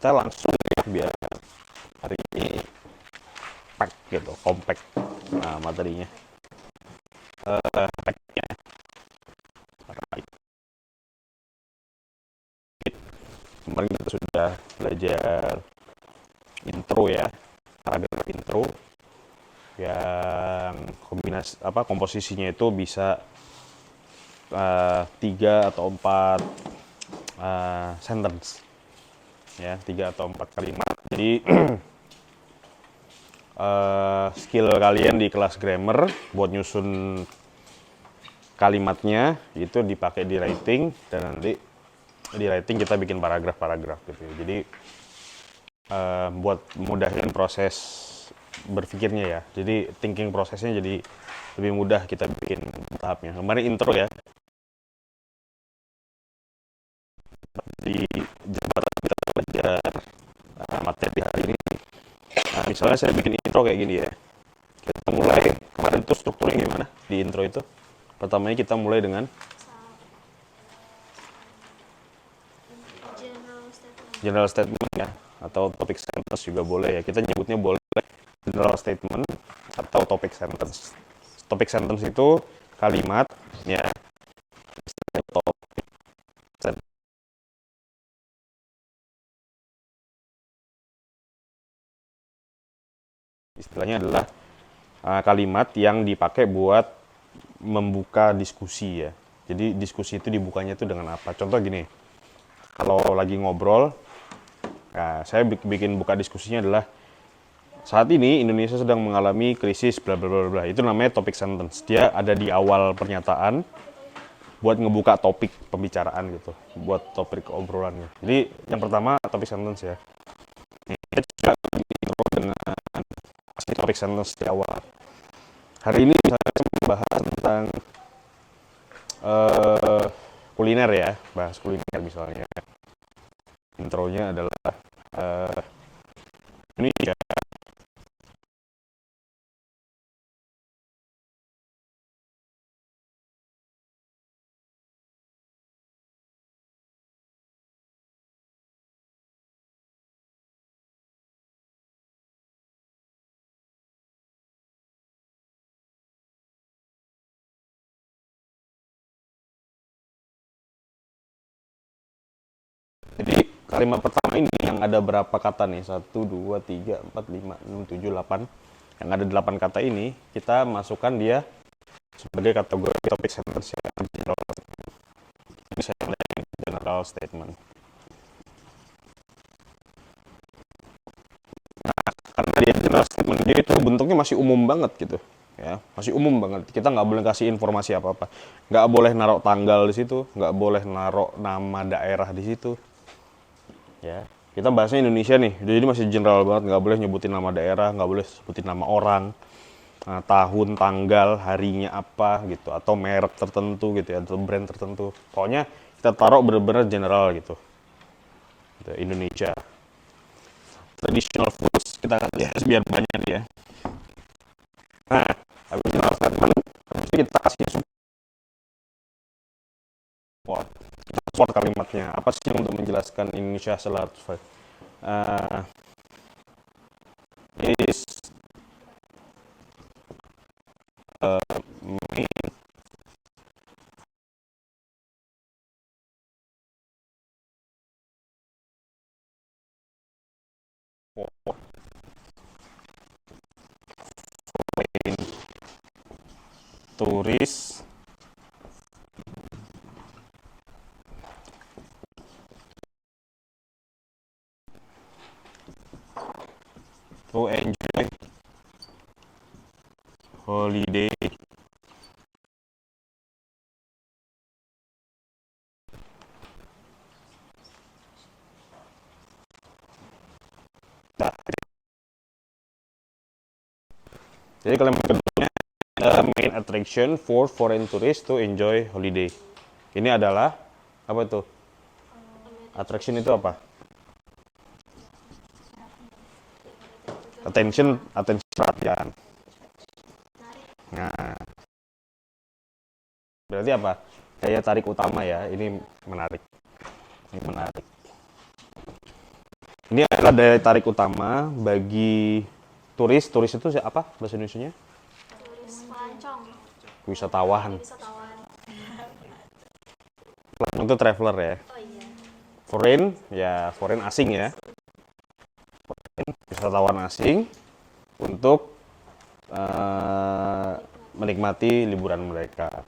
kita langsung ya, biar hari ini pack gitu, compact. Nah, materinya. Packnya. Kemarin kita sudah belajar intro ya, paragraf intro yang kombinasi apa komposisinya itu bisa 3 atau 4 sentence ya, 3 atau 4 kalimat. Jadi skill kalian di kelas grammar buat nyusun kalimatnya itu dipakai di writing, dan nanti di writing kita bikin paragraf-paragraf gitu ya. Jadi buat mudahin proses berpikirnya ya. Jadi thinking prosesnya jadi lebih mudah kita bikin tahapnya. Kemarin intro ya, di jembatan kita belajar materi hari ini. Nah, misalnya saya bikin intro kayak gini ya. Kita mulai, kemarin tuh strukturnya gimana di intro itu? Pertamanya kita mulai dengan general statement ya, atau topic sentence juga boleh ya. Kita nyebutnya boleh general statement atau topic sentence. Topic sentence itu kalimat ya, istilahnya adalah kalimat yang dipakai buat membuka diskusi ya. Jadi diskusi itu dibukanya itu dengan apa? Contoh gini, kalau lagi ngobrol, nah, saya bikin buka diskusinya adalah saat ini Indonesia sedang mengalami krisis bla bla bla bla. Itu namanya topic sentence. Dia ada di awal pernyataan buat ngebuka topik pembicaraan gitu, buat topik obrolannya. Jadi yang pertama topic sentence ya. Kita juga intro dengan topik sentence di awal. Hari ini misalnya saya membahas tentang uh, kuliner ya, bahas kuliner misalnya. Intronya adalah uh, Indonesia. Jadi kalimat pertama ini yang ada berapa kata nih? 1, 2, 3, 4, 5, 6, 7, 8. Yang ada 8 kata ini, kita masukkan dia sebagai kategori topik sentence ya. Ini saya mulai general statement. Karena dia general statement, dia itu bentuknya masih umum banget gitu. Ya, masih umum banget. Kita nggak boleh kasih informasi apa-apa. Nggak boleh naruh tanggal di situ, nggak boleh naruh nama daerah di situ. Ya, kita bahasnya Indonesia nih, jadi masih general banget, nggak boleh nyebutin nama daerah, nggak boleh sebutin nama orang, tahun, tanggal, harinya apa gitu, atau merek tertentu gitu ya, atau brand tertentu. Pokoknya kita taruh bener-bener general gitu. Gitu, Indonesia. Traditional foods kita lihat biar banyak ya. Nah, habis general statement, habis itu kita kasih support. Support kalimatnya. Apa sih untuk menjelaskan Indonesia selalu is main turis to enjoy holiday nah, jadi kalimat kedua main attraction for foreign tourists to enjoy holiday. Ini adalah apa tuh? Attraction itu apa? Attention, attention perhatian. Nah, berarti apa? Daya tarik utama ya. Ini menarik. Ini menarik. Ini adalah daya tarik utama bagi turis. Turis itu apa bahasa Indonesianya? Turis pelancong. Wisatawan. Wisatawan. Itu traveler ya. Oh iya. Foreign, ya foreign asing ya. Wisatawan asing untuk menikmati liburan mereka.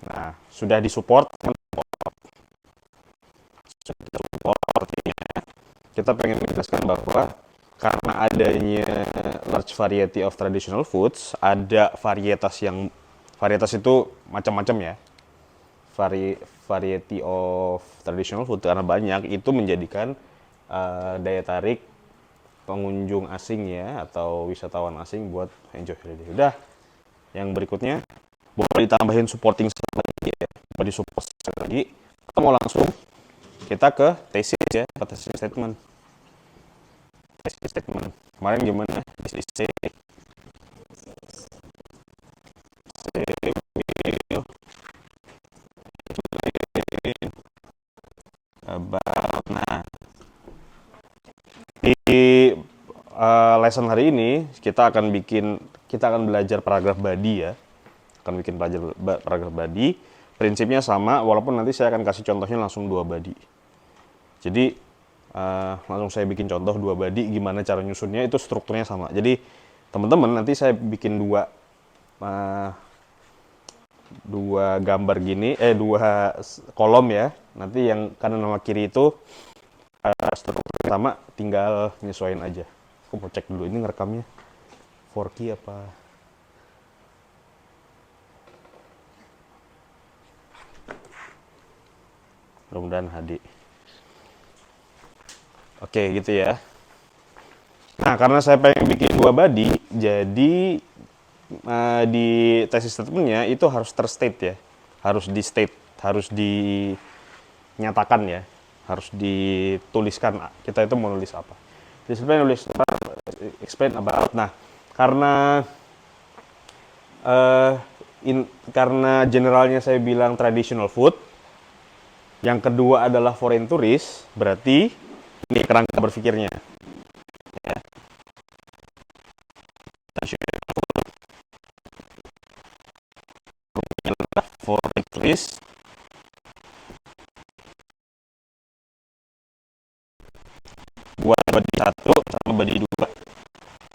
Nah, sudah disupport, artinya kita pengen menjelaskan bahwa karena adanya large variety of traditional foods, ada varietas itu macam-macam ya. Variety of traditional food karena banyak itu menjadikan daya tarik pengunjung asing ya atau wisatawan asing buat enjoy holiday. Udah, yang berikutnya boleh ditambahin supporting lagi ya, boleh disupport lagi. Kita mau langsung kita ke thesis ya, ke thesis statement. Thesis statement. Kemarin gimana? Thesis about. Nah, di lesson hari ini kita akan belajar paragraf body ya. Akan bikin paragraf body. Prinsipnya sama, walaupun nanti saya akan kasih contohnya langsung 2 body. Jadi langsung saya bikin contoh 2 body, gimana cara nyusunnya, itu strukturnya sama. Jadi teman-teman nanti saya bikin dua gambar gini, 2 kolom ya. Nanti yang kanan sama kiri itu struktur sama, tinggal nyesuaiin aja. Aku mau cek dulu ini ngerekamnya 4K apa. Mudah-mudahan HD. Oke, gitu ya. Nah, karena saya pengen bikin 2 body, jadi di thesis statementnya itu harus terstate ya. Harus harus dinyatakan ya. Harus dituliskan kita itu mau nulis apa. Display nulis explain about. Nah, karena karena generalnya saya bilang traditional food, yang kedua adalah foreign tourist, berarti ini kerangka berpikirnya. Ya. Foreign tourist buat body 1 sama body 2.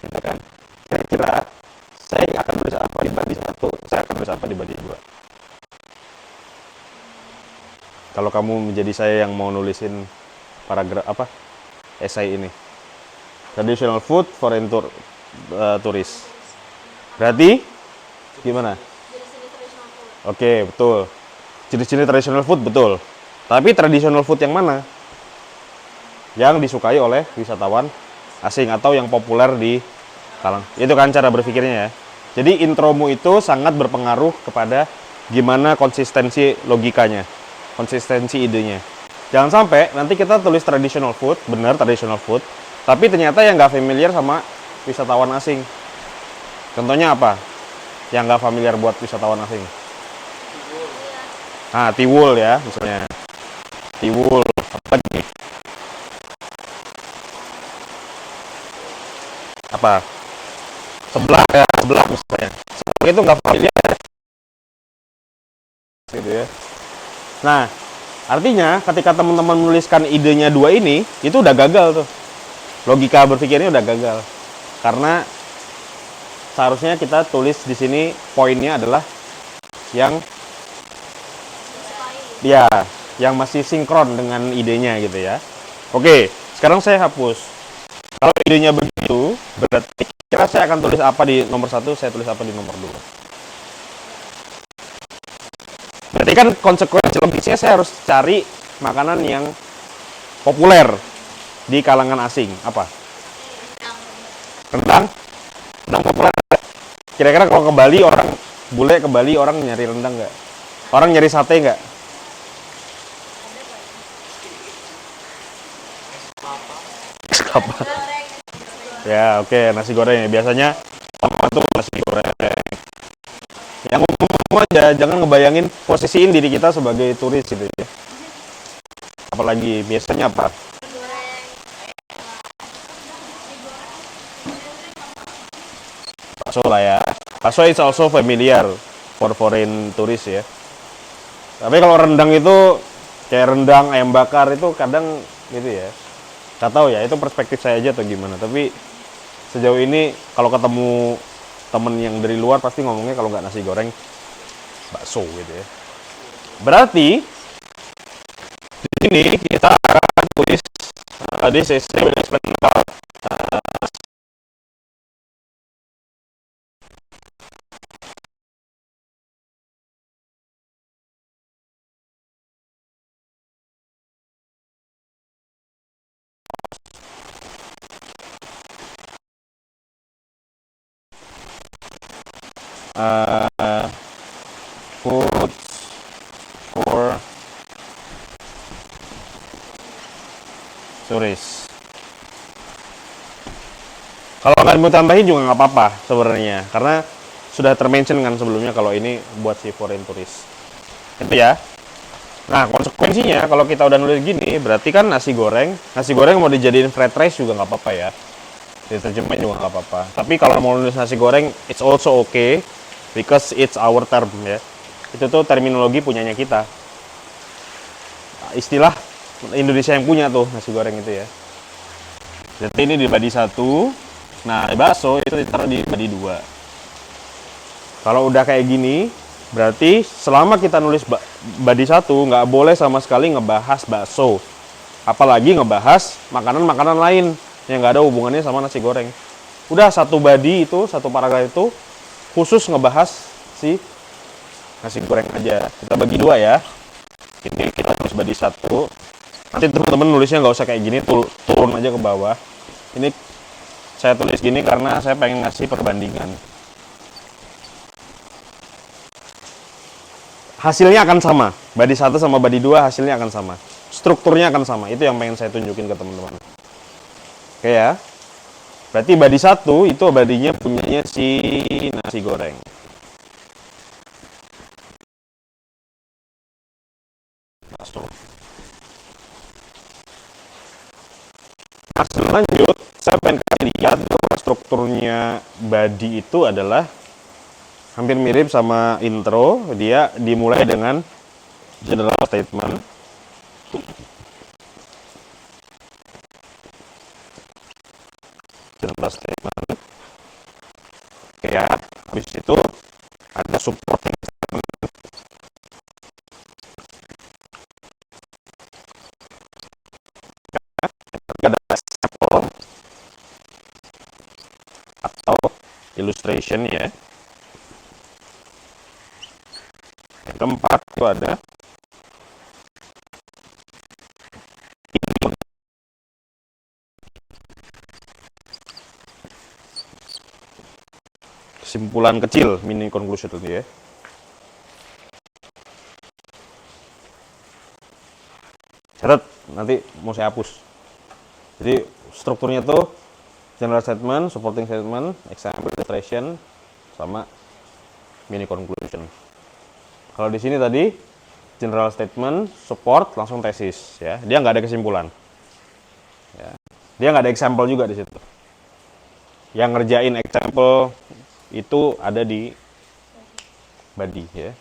Gitu kan. Kira-kira saya akan tulis apa di body 1, saya akan tulis apa di body 2. Kalau kamu menjadi saya yang mau nulisin paragraf esai ini. Traditional food foreign tourist. Berarti gimana? Jenis-jenis traditional food. Oke, betul. Jenis-jenis traditional food betul. Tapi traditional food yang mana? Yang disukai oleh wisatawan asing atau yang populer di kalangan. Itu kan cara berpikirnya ya. Jadi intromu itu sangat berpengaruh kepada gimana konsistensi logikanya, konsistensi idenya. Jangan sampai nanti kita tulis traditional food, benar traditional food, tapi ternyata yang nggak familiar sama wisatawan asing. Contohnya apa? Yang nggak familiar buat wisatawan asing. Nah, tiwul ya, misalnya. Tiwul, apa nih? Apa? Sebelah ya, sebelah misalnya. Sebelah itu nggak familiar. Gitu ya. Nah, artinya ketika teman-teman menuliskan idenya 2 ini, itu udah gagal tuh. Logika berpikirnya udah gagal. Karena seharusnya kita tulis di sini poinnya adalah yang ya, yang masih sinkron dengan idenya gitu ya. Oke, sekarang saya hapus. Kalau idenya begitu, berarti kira saya akan tulis apa di nomor 1, saya tulis apa di nomor 2. Berarti kan konsekuensi logisnya saya harus cari makanan yang populer di kalangan asing. Apa? Rendang? Rendang populer. Kira-kira kalau ke Bali orang nyari rendang nggak? Orang nyari sate nggak? Apa? Ya, oke, nasi goreng. Biasanya sama tuh nasi goreng. Yang umum aja, jangan ngebayangin posisiin diri kita sebagai turis gitu ya. Apalagi biasanya apa? bakso lah ya. Bakso is also familiar for foreign tourist ya. Tapi kalau rendang itu kayak rendang ayam bakar itu kadang gitu ya. Gak tahu ya, itu perspektif saya aja atau gimana. Tapi sejauh ini kalau ketemu temen yang dari luar pasti ngomongnya kalau nggak nasi goreng bakso gitu ya. Berarti di sini kita akan tulis this is I will explain about foods for tourists. Kalau nggak mau tambahin juga nggak apa-apa sebenarnya, karena sudah termention kan sebelumnya kalau ini buat si foreign tourist. Itu ya. Nah, konsekuensinya kalau kita udah nulis gini, berarti kan nasi goreng mau dijadiin fried rice juga nggak apa-apa ya. Diterjemahin juga nggak apa-apa. Tapi kalau mau nulis nasi goreng, it's also okay because it's our term ya. Itu tuh terminologi punyanya kita. Nah, istilah Indonesia yang punya tuh nasi goreng itu ya. Jadi ini di body 1. Nah, bakso itu ditaruh di body 2. Kalau udah kayak gini, berarti selama kita nulis body 1 nggak boleh sama sekali ngebahas bakso. Apalagi ngebahas makanan-makanan lain yang nggak ada hubungannya sama nasi goreng. Udah satu body itu, satu paragraf itu khusus ngebahas si nasi goreng aja. Kita bagi 2 ya. Ini kita tulis body 1. Nanti teman-teman nulisnya nggak usah kayak gini, turun aja ke bawah. Ini saya tulis gini karena saya pengen ngasih perbandingan. Hasilnya akan sama. Body 1 sama body 2 hasilnya akan sama. Strukturnya akan sama. Itu yang pengen saya tunjukin ke teman-teman. Oke ya. Berarti body 1 itu badinya punyanya si nasi goreng. Nah, selanjut saya pengen kasih lihat bahwa strukturnya body itu adalah hampir mirip sama intro. Dia dimulai dengan general statement. General statement. Oke ya, habis itu ada supporting statement. Ada sampel atau illustration ya. Yang keempat itu ada kesimpulan kecil, mini conclusion itu ya. Catat, nanti mau saya hapus. Jadi strukturnya tuh general statement, supporting statement, example, illustration, sama mini conclusion. Kalau di sini tadi general statement, support, langsung tesis ya. Dia nggak ada kesimpulan. Ya. Dia nggak ada example juga di situ. Yang ngerjain example itu ada di body ya.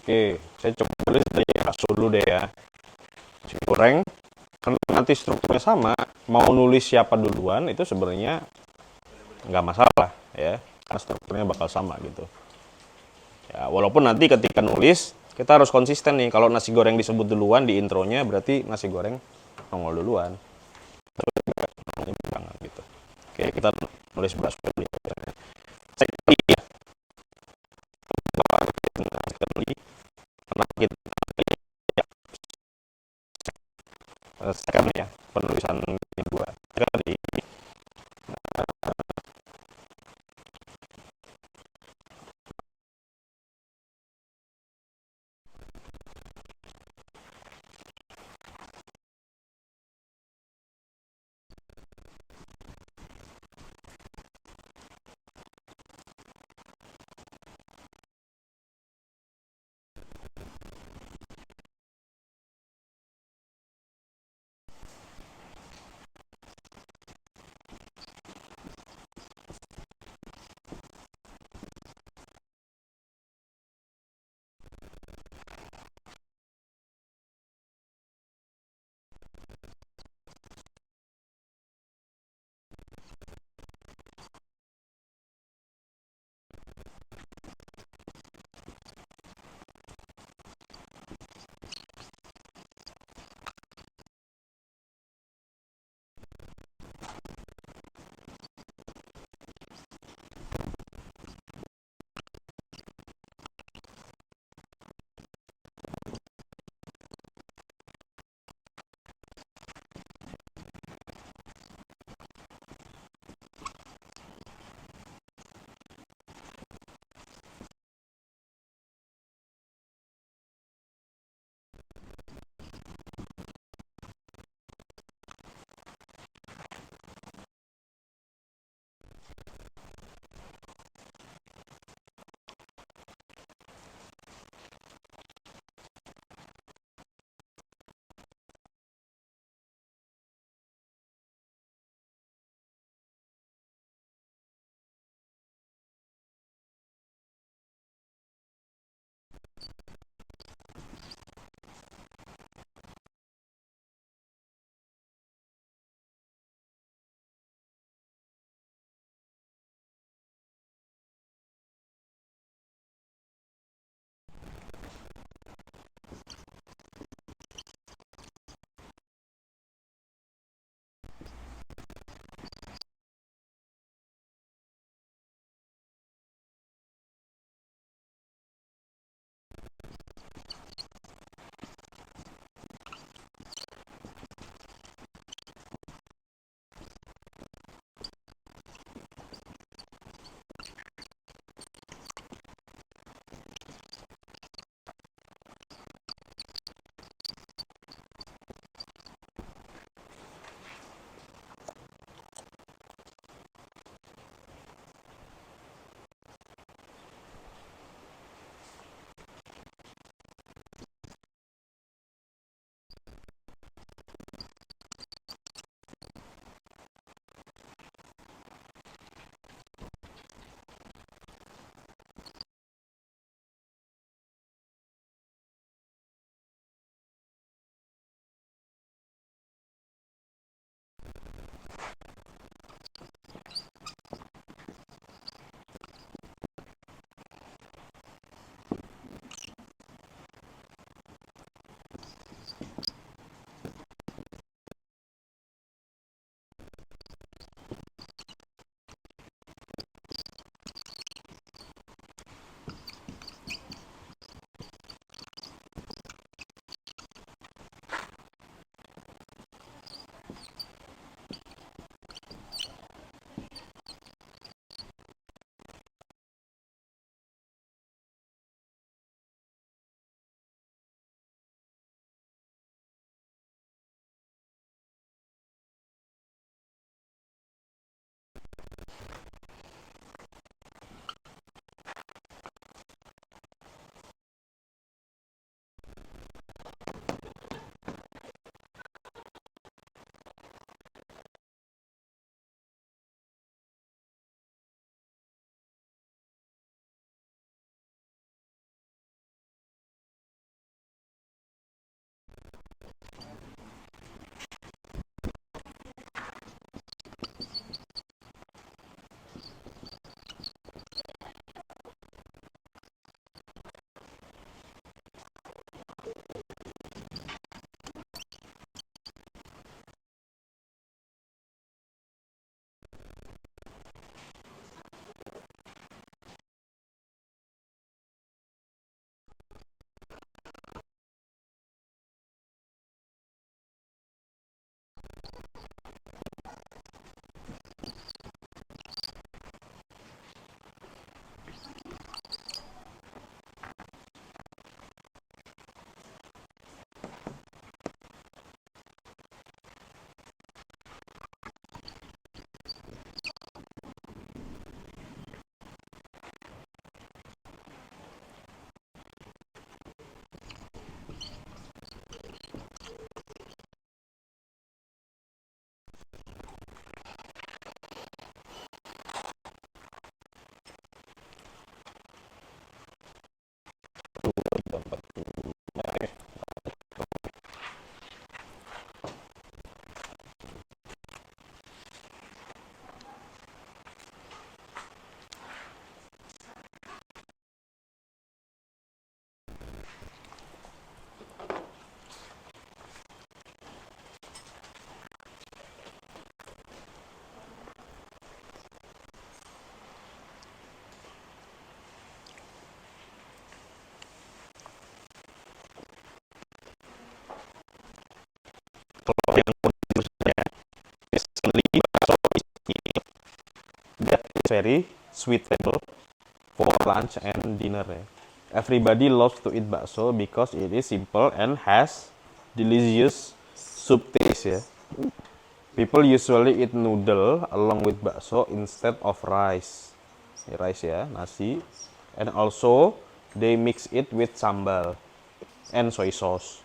Oke, saya coba tulis dari bakso dulu deh ya. Nasi goreng, karena nanti strukturnya sama, mau nulis siapa duluan itu sebenarnya nggak masalah ya, karena strukturnya bakal sama gitu. Ya, walaupun nanti ketika nulis kita harus konsisten nih. Kalau nasi goreng disebut duluan di intronya, berarti nasi goreng nongol duluan. Jangan gitu. Oke, kita nulis bakso dulu. Cek lagi ya. Cek lagi. Karena kita second ya, penulisan kedua. Kali very sweet table for lunch and dinner ya. Everybody loves to eat bakso because it is simple and has delicious soup taste ya. People usually eat noodle along with bakso instead of rice. Ini rice ya, nasi. And also they mix it with sambal and soy sauce.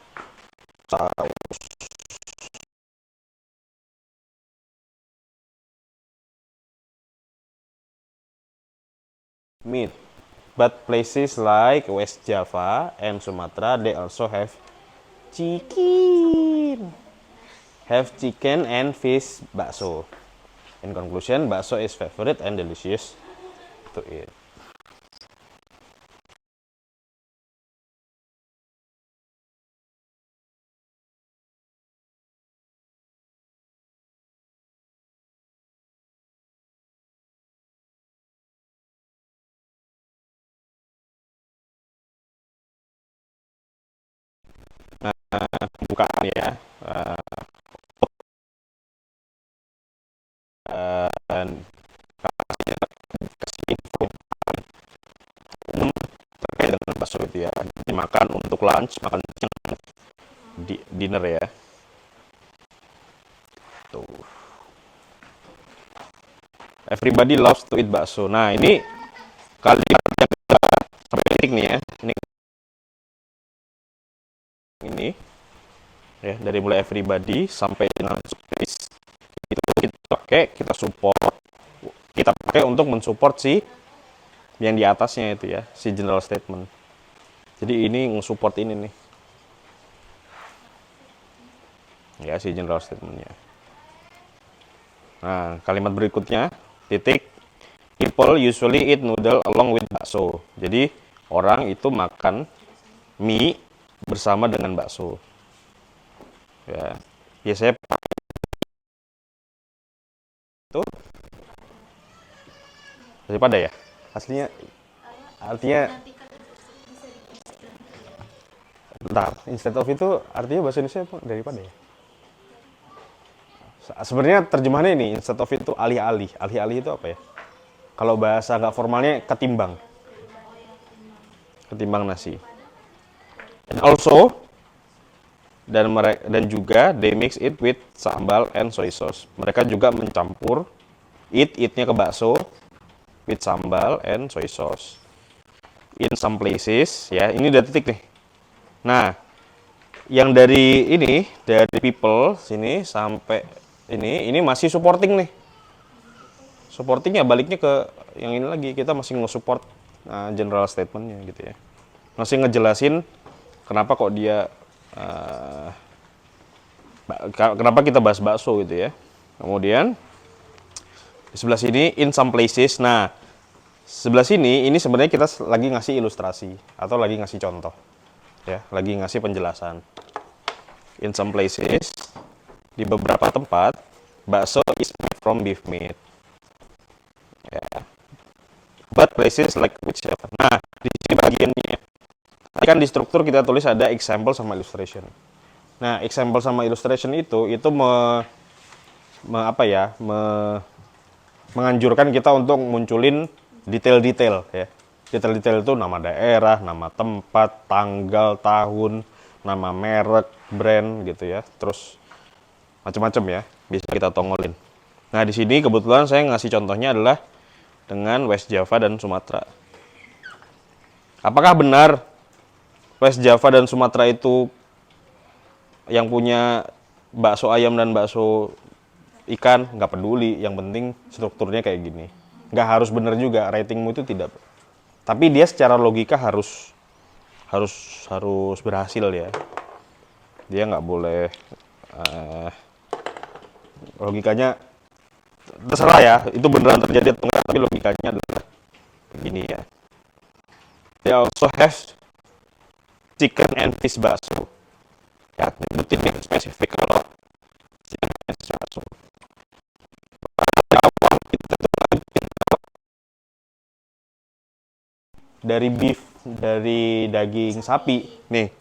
Meat. But places like West Java and Sumatra, they also have chicken. Have chicken and fish bakso. In conclusion, bakso is favorite and delicious to eat. Bukaan ya. Dan kasih info terkait dengan bakso itu ya. Dimakan untuk lunch, makan siang, dinner ya. Tuh. Everybody loves to eat bakso. Nah, ini kalimat yang sampai titik nih ya. Ini ya, dari mulai everybody sampai dengan space itu kita pakai, kita pakai untuk mensupport si yang di atasnya itu ya, si general statement. Jadi ini nge-support ini nih ya, si general statementnya. Nah, kalimat berikutnya titik, people usually eat noodle along with bakso. Jadi orang itu makan mie bersama dengan bakso ya. Biasanya itu daripada ya, aslinya artinya bentar, instead of itu artinya bahasa Indonesia apa daripada ya. Sebenarnya terjemahannya ini, instead of itu alih-alih. Alih-alih itu apa ya? Kalau bahasa nggak formalnya ketimbang. Ketimbang nasi. And also, dan juga they mix it with sambal and soy sauce. Mereka juga mencampur eatnya ke bakso with sambal and soy sauce. In some places, ya ini udah titik nih. Nah, yang dari people sini sampai ini masih supporting nih. Supportingnya baliknya ke yang ini lagi, kita masih nge-support general statementnya gitu ya. Masih ngejelasin kenapa kok dia kenapa kita bahas bakso gitu ya. Kemudian di sebelah sini in some places. Nah, sebelah sini ini sebenarnya kita lagi ngasih ilustrasi atau lagi ngasih contoh. Ya, lagi ngasih penjelasan. In some places, di beberapa tempat, bakso is made from beef meat. Ya. But places like which. Nah, di sini bagiannya. Tadi kan di struktur kita tulis ada example sama illustration. Nah, example sama illustration itu menganjurkan kita untuk munculin detail-detail ya. Detail-detail itu nama daerah, nama tempat, tanggal, tahun, nama merek, brand gitu ya. Terus macam-macam ya, bisa kita tongolin. Nah, di sini kebetulan saya ngasih contohnya adalah dengan West Java dan Sumatera. Apakah benar West Java dan Sumatera itu yang punya bakso ayam dan bakso ikan? Nggak peduli, yang penting strukturnya kayak gini. Nggak harus benar juga, ratingmu itu tidak. Tapi dia secara logika harus berhasil ya. Dia nggak boleh logikanya terserah ya, itu beneran terjadi atau enggak, tapi logikanya adalah begini ya. They also have chicken and fish bakso. Ya, nyebutin yang spesifik kalau chicken and fish bakso. Dari beef, dari daging sapi. Nih,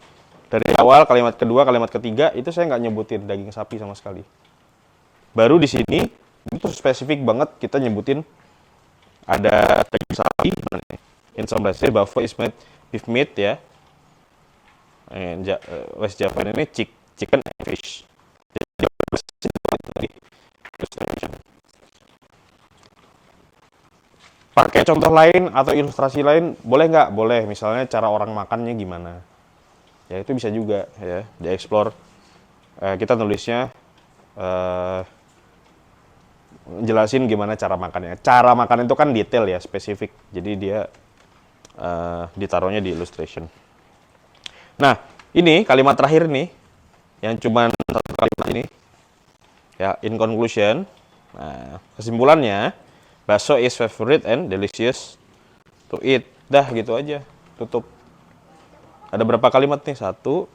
dari awal kalimat kedua, kalimat ketiga itu saya nggak nyebutin daging sapi sama sekali. Baru di sini itu spesifik banget kita nyebutin ada daging sapi, in some places buffalo is made beef meat ya. West Java ini chicken and fish. Jadi, pakai contoh lain atau ilustrasi lain boleh nggak? Boleh. Misalnya cara orang makannya gimana? Ya itu bisa juga ya dieksplor. Kita nulisnya jelasin gimana cara makannya. Cara makan itu kan detail ya, spesifik. Jadi dia ditaruhnya di illustration. Nah, ini kalimat terakhir nih, yang cuma satu kalimat ini. Ya, in conclusion, nah, kesimpulannya, bakso is favorite and delicious to eat. Dah gitu aja, tutup. Ada berapa kalimat nih? 1, 2,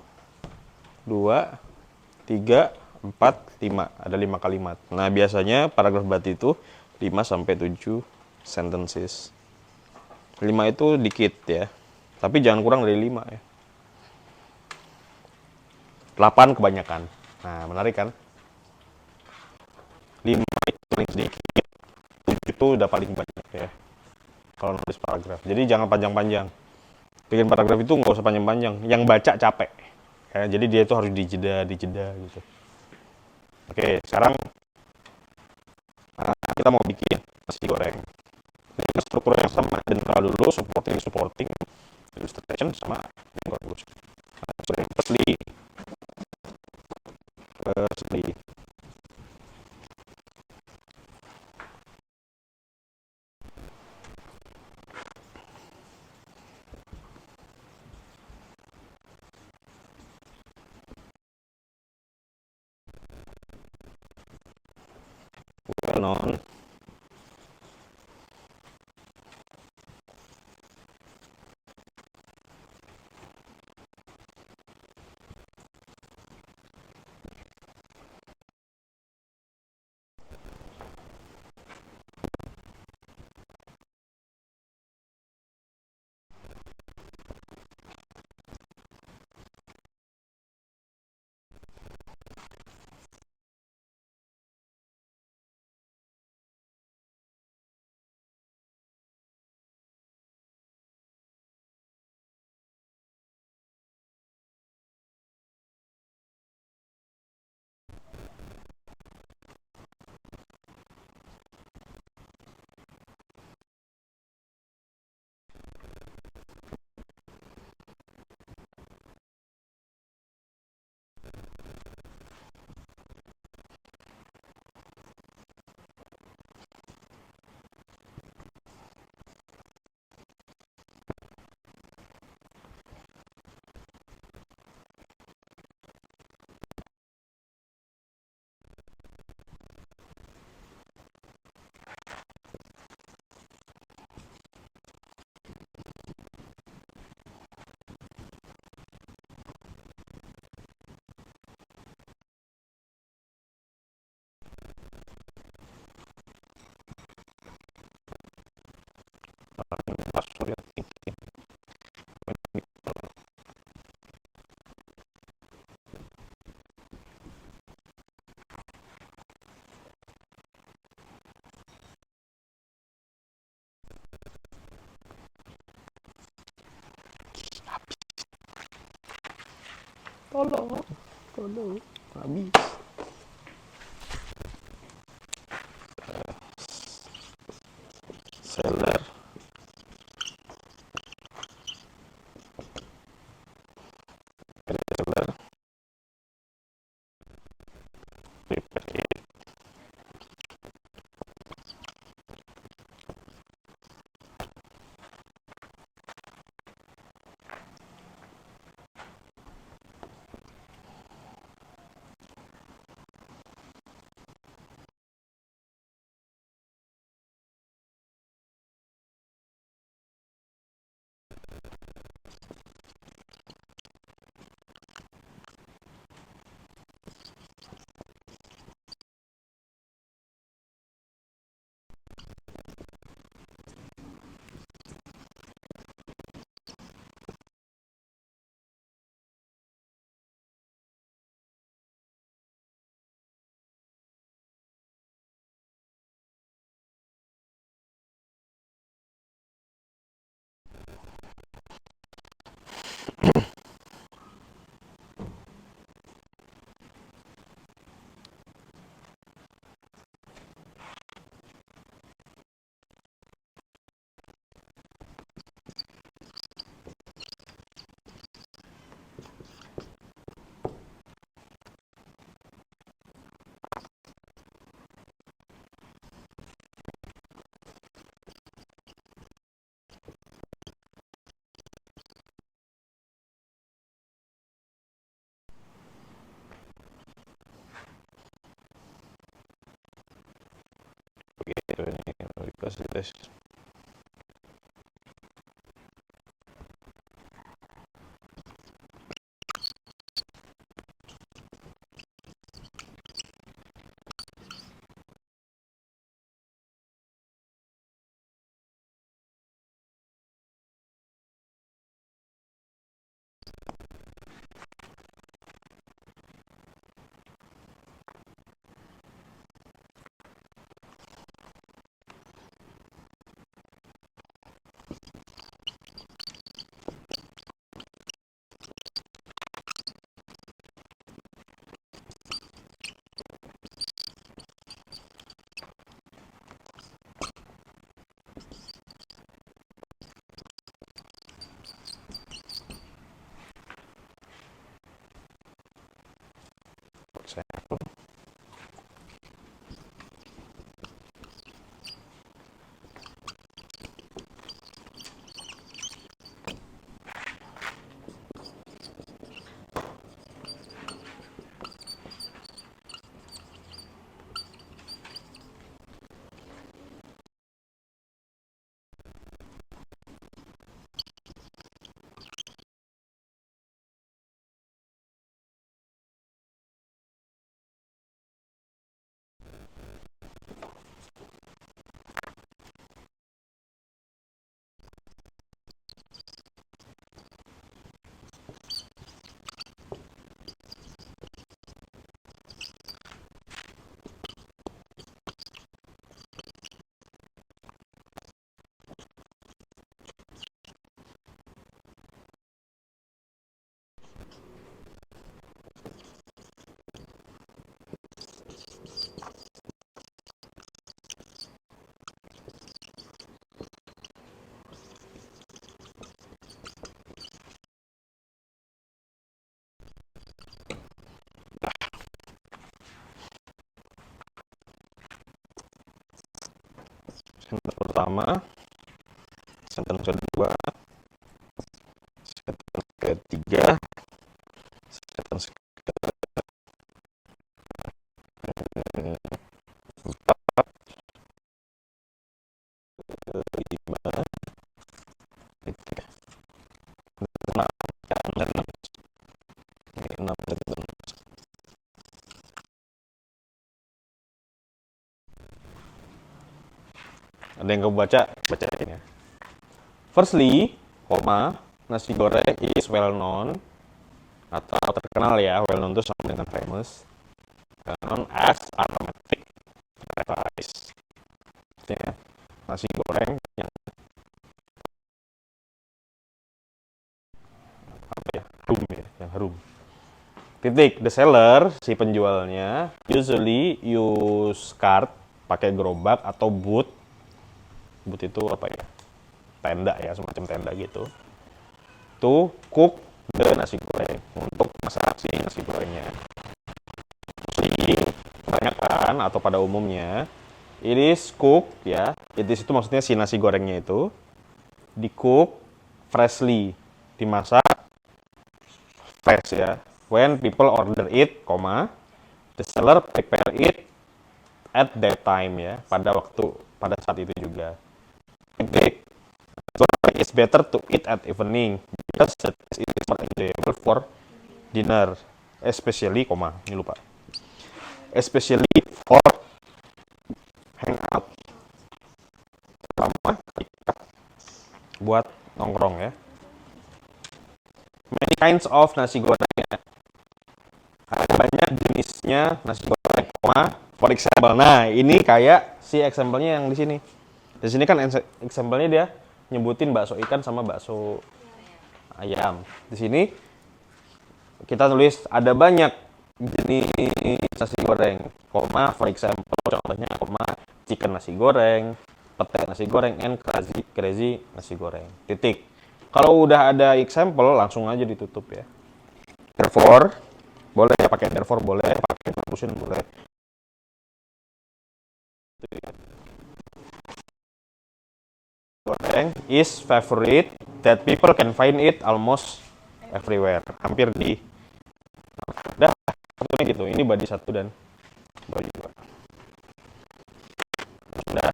3, 4, 5. Ada 5 kalimat. Nah, biasanya paragraf bati itu 5 sampai 7 sentences. 5 itu dikit ya. Tapi jangan kurang dari 5 ya. 8 kebanyakan. Nah, menarik kan? 5 itu paling sedikit. 7 itu udah paling banyak ya. Kalau nulis paragraf. Jadi jangan panjang-panjang. Bikin paragraf itu nggak usah panjang-panjang. Yang baca capek. Ya, jadi dia itu harus dijeda gitu. Oke, sekarang kita mau bikin nasi goreng. Ini struktur yang sama, general dulu, supporting, illustration, sama conclusion. Firstly, well known. Tolong, habis. Seller, seller, prepare it. tes. Sentence pertama, sentence kedua, sentence ketiga, sentence keempat, kelima, itu ya. Enam, enam, enam sentence. Ada yang kamu baca ini ya. Firstly, koma, nasi goreng is well known atau terkenal ya, well known itu sama dengan famous, known as aromatic rice. Ya, nasi goreng yang apa ya, harum ya, yang harum. Titik, the seller, si penjualnya usually use cart, pakai gerobak atau booth. Booth itu apa ya? Tenda ya, semacam tenda gitu. To cook the nasi goreng, untuk masak si nasi gorengnya. Si kebanyakan atau pada umumnya it is cook ya. It is itu maksudnya si nasi gorengnya itu di cook freshly, dimasak fresh ya. When people order it, the seller prepare it at that time ya, pada saat itu juga. It's better to eat at evening because it is more enjoyable for dinner, especially, ini lupa. Especially for hangout, terutama buat nongkrong ya. Many kinds of nasi goreng ya. Ada banyak jenisnya nasi goreng, for example. Nah, ini kayak si example-nya yang di sini. Di sini kan example-nya dia nyebutin bakso ikan sama bakso ayam. Di sini kita tulis ada banyak jenis nasi goreng, for example, contohnya, chicken nasi goreng, pete nasi goreng, and crazy nasi goreng. Titik. Kalau udah ada example, langsung aja ditutup ya. Therefore, boleh ya pakai therefore, boleh pakai conclusion, boleh. Goreng is favorite that people can find it almost everywhere. Hampir di dah satunya gitu. Ini body 1 dan body 2. Sudah.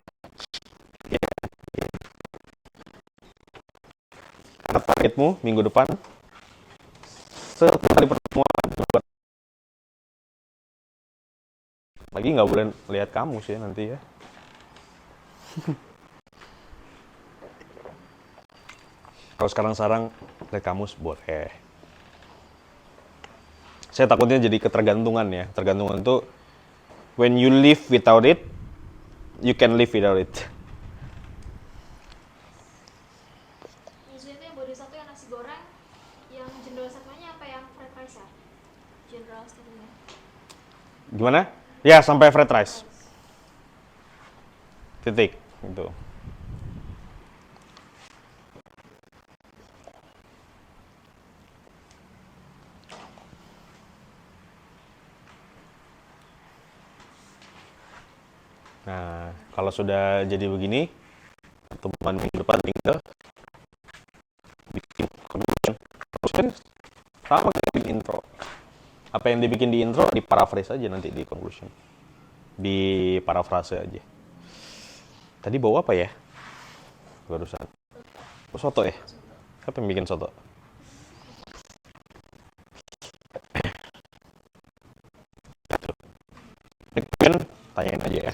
targetmu minggu depan. Setelah pertemuan lagi nggak boleh lihat kamu sih nanti ya. Kalau sekarang lihat kamus boleh. Saya takutnya jadi ketergantungan ya. Tergantungan tuh when you live without it, you can live without it. Maksudnya itu yang body satu yang nasi goreng, yang general statementnya apa yang fried rice ya? General statementnya. Gimana? Ya, sampai fried rice. Titik. Gitu. Nah, kalau sudah jadi begini, pertemuan minggu depan tinggal bikin conclusion. Conclusion sama kayak bikin intro. Apa yang dibikin di intro, di paraphrase aja nanti di conclusion. Di paraphrase aja. Tadi bawa apa ya? Barusan. Oh, soto ya? Siapa yang bikin soto? Tanyain aja ya.